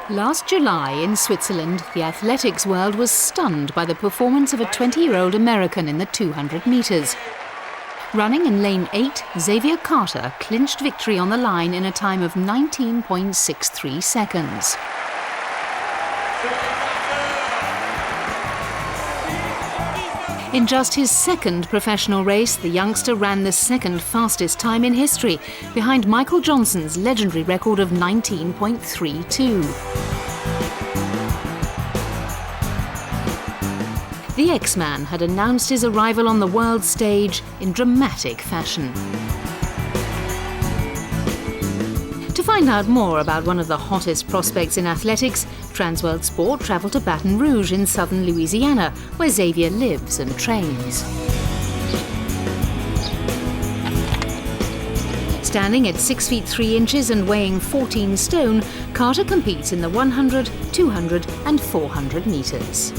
Last July in Switzerland, the athletics world was stunned by the performance of a 20-year-old American in the 200 metres. Running in lane 8, Xavier Carter clinched victory on the line in a time of 19.63 seconds. In just his second professional race, the youngster ran the second fastest time in history, behind Michael Johnson's legendary record of 19.32. The X-Man had announced his arrival on the world stage in dramatic fashion. To find out more about one of the hottest prospects in athletics, Transworld Sport travelled to Baton Rouge in southern Louisiana, where Xavier lives and trains. Standing at 6 feet 3 inches and weighing 14 stone, Carter competes in the 100, 200 and 400 metres.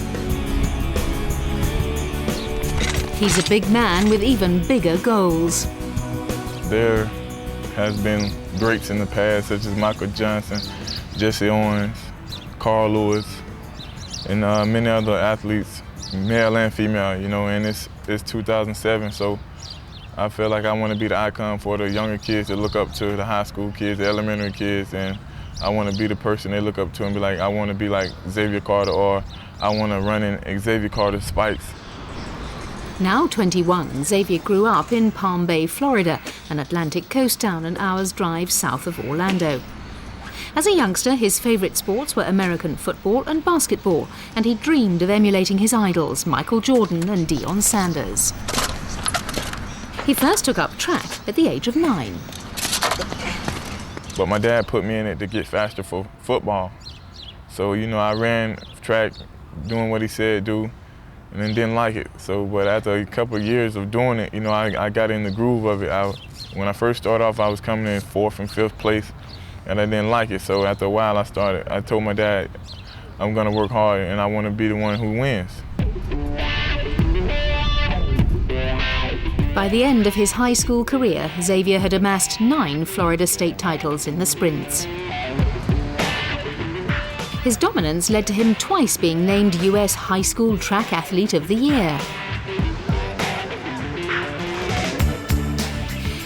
He's a big man with even bigger goals. There has been greats in the past, such as Michael Johnson, Jesse Owens, Carl Lewis, and many other athletes, male and female, and it's 2007, so I feel like I want to be the icon for the younger kids to look up to, the high school kids, the elementary kids, and I want to be the person they look up to and be like, I want to be like Xavier Carter, or I want to run in Xavier Carter's spikes. Now 21, Xavier grew up in Palm Bay, Florida, an Atlantic coast town an hour's drive south of Orlando. As a youngster, his favourite sports were American football and basketball, and he dreamed of emulating his idols, Michael Jordan and Deion Sanders. He first took up track at the age of 9. But my dad put me in it to get faster for football. So, I ran track doing what he said do, and then didn't like it. So, but after a couple of years of doing it, I got in the groove of it. When I first started off, I was coming in 4th and 5th place, and I didn't like it. So after a while, I told my dad, I'm gonna work hard and I wanna be the one who wins. By the end of his high school career, Xavier had amassed 9 Florida State titles in the sprints. His dominance led to him twice being named US High School Track Athlete of the Year.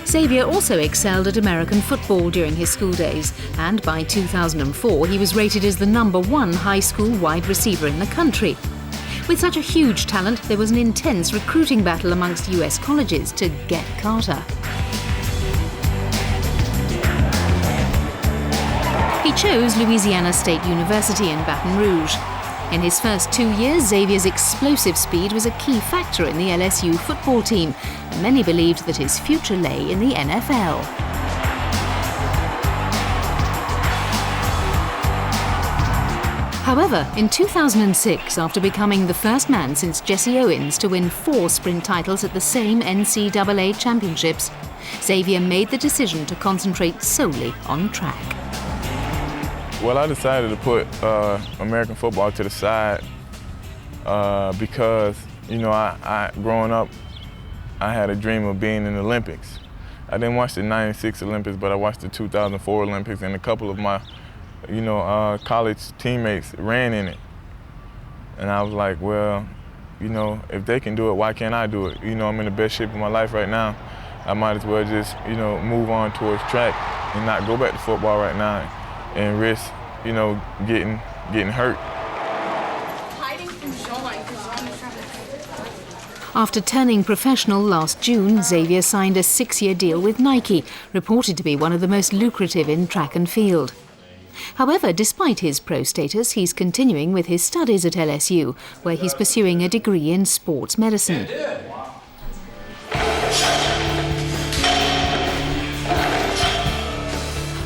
Xavier also excelled at American football during his school days, and by 2004 he was rated as the #1 high school wide receiver in the country. With such a huge talent, there was an intense recruiting battle amongst US colleges to get Carter. He chose Louisiana State University in Baton Rouge. In his first 2 years, Xavier's explosive speed was a key factor in the LSU football team, and many believed that his future lay in the NFL. However, in 2006, after becoming the first man since Jesse Owens to win 4 sprint titles at the same NCAA championships, Xavier made the decision to concentrate solely on track. Well, I decided to put American football to the side because, I growing up, I had a dream of being in the Olympics. I didn't watch the '96 Olympics, but I watched the 2004 Olympics, and a couple of my, college teammates ran in it. And I was like, well, if they can do it, why can't I do it? I'm in the best shape of my life right now. I might as well just, move on towards track and not go back to football right now and risk, getting hurt. After turning professional last June, Xavier signed a 6-year deal with Nike, reported to be one of the most lucrative in track and field. However, despite his pro status, he's continuing with his studies at LSU, where he's pursuing a degree in sports medicine.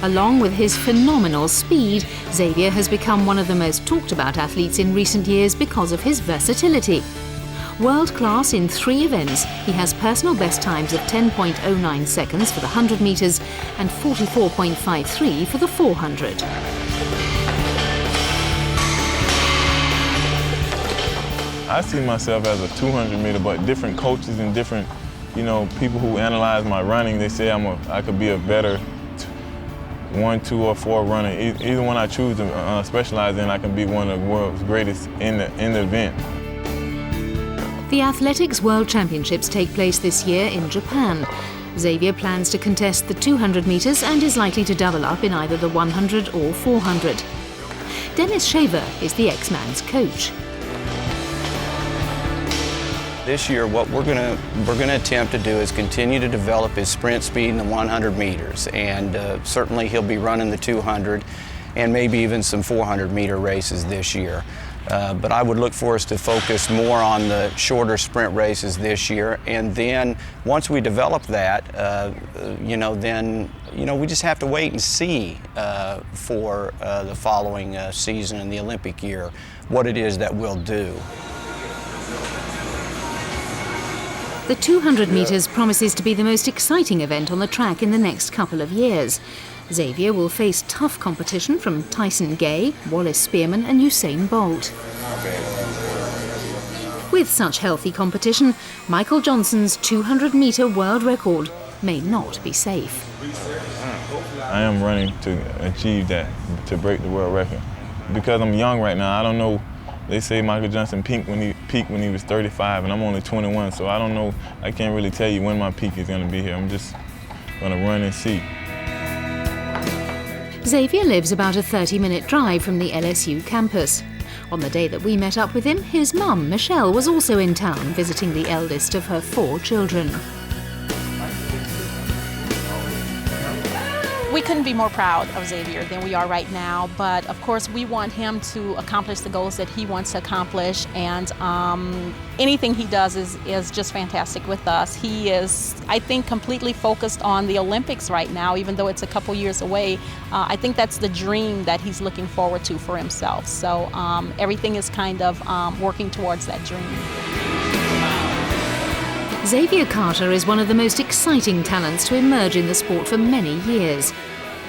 Along with his phenomenal speed, Xavier has become one of the most talked about athletes in recent years because of his versatility. World class in 3 events, he has personal best times of 10.09 seconds for the 100 metres and 44.53 for the 400. I see myself as a 200 meter, but different coaches and different, people who analyze my running, they say I could be a better 1, 2, or 4 runner. Either one I choose to specialize in, I can be one of the world's greatest in the event. The Athletics World Championships take place this year in Japan. Xavier plans to contest the 200 metres and is likely to double up in either the 100 or 400. Dennis Shaver is the X-Man's coach. This year, what we're going to attempt to do is continue to develop his sprint speed in the 100 meters, and certainly he'll be running the 200 and maybe even some 400-meter races this year. But I would look for us to focus more on the shorter sprint races this year, and then once we develop that, then we just have to wait and see for the following season in the Olympic year what it is that we'll do. The 200 metres promises to be the most exciting event on the track in the next couple of years. Xavier will face tough competition from Tyson Gay, Wallace Spearman and Usain Bolt. With such healthy competition, Michael Johnson's 200-metre world record may not be safe. I am running to achieve that, to break the world record. Because I'm young right now, I don't know. They say Michael Johnson peaked when he was 35, and I'm only 21, so I don't know. I can't really tell you when my peak is going to be here. I'm just going to run and see. Xavier lives about a 30-minute drive from the LSU campus. On the day that we met up with him, his mum, Michelle, was also in town visiting the eldest of her 4 children. We couldn't be more proud of Xavier than we are right now, but of course we want him to accomplish the goals that he wants to accomplish, and anything he does is just fantastic with us. He is, I think, completely focused on the Olympics right now, even though it's a couple years away. I think that's the dream that he's looking forward to for himself. So everything is kind of working towards that dream. Xavier Carter is one of the most exciting talents to emerge in the sport for many years.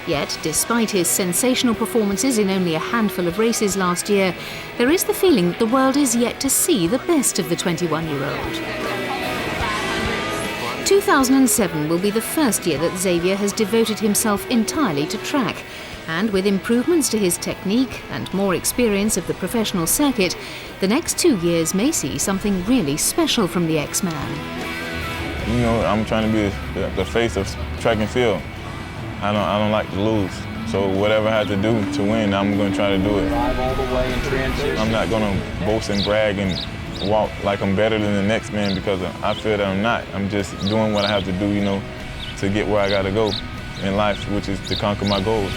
Yet, despite his sensational performances in only a handful of races last year, there is the feeling that the world is yet to see the best of the 21-year-old. 2007 will be the first year that Xavier has devoted himself entirely to track, and with improvements to his technique and more experience of the professional circuit, the next 2 years may see something really special from the X-Man. You know, I'm trying to be the face of track and field. I don't like to lose. So whatever I have to do to win, I'm going to try to do it. I'm not going to boast and brag and walk like I'm better than the next man, because I feel that I'm not. I'm just doing what I have to do, to get where I got to go in life, which is to conquer my goals.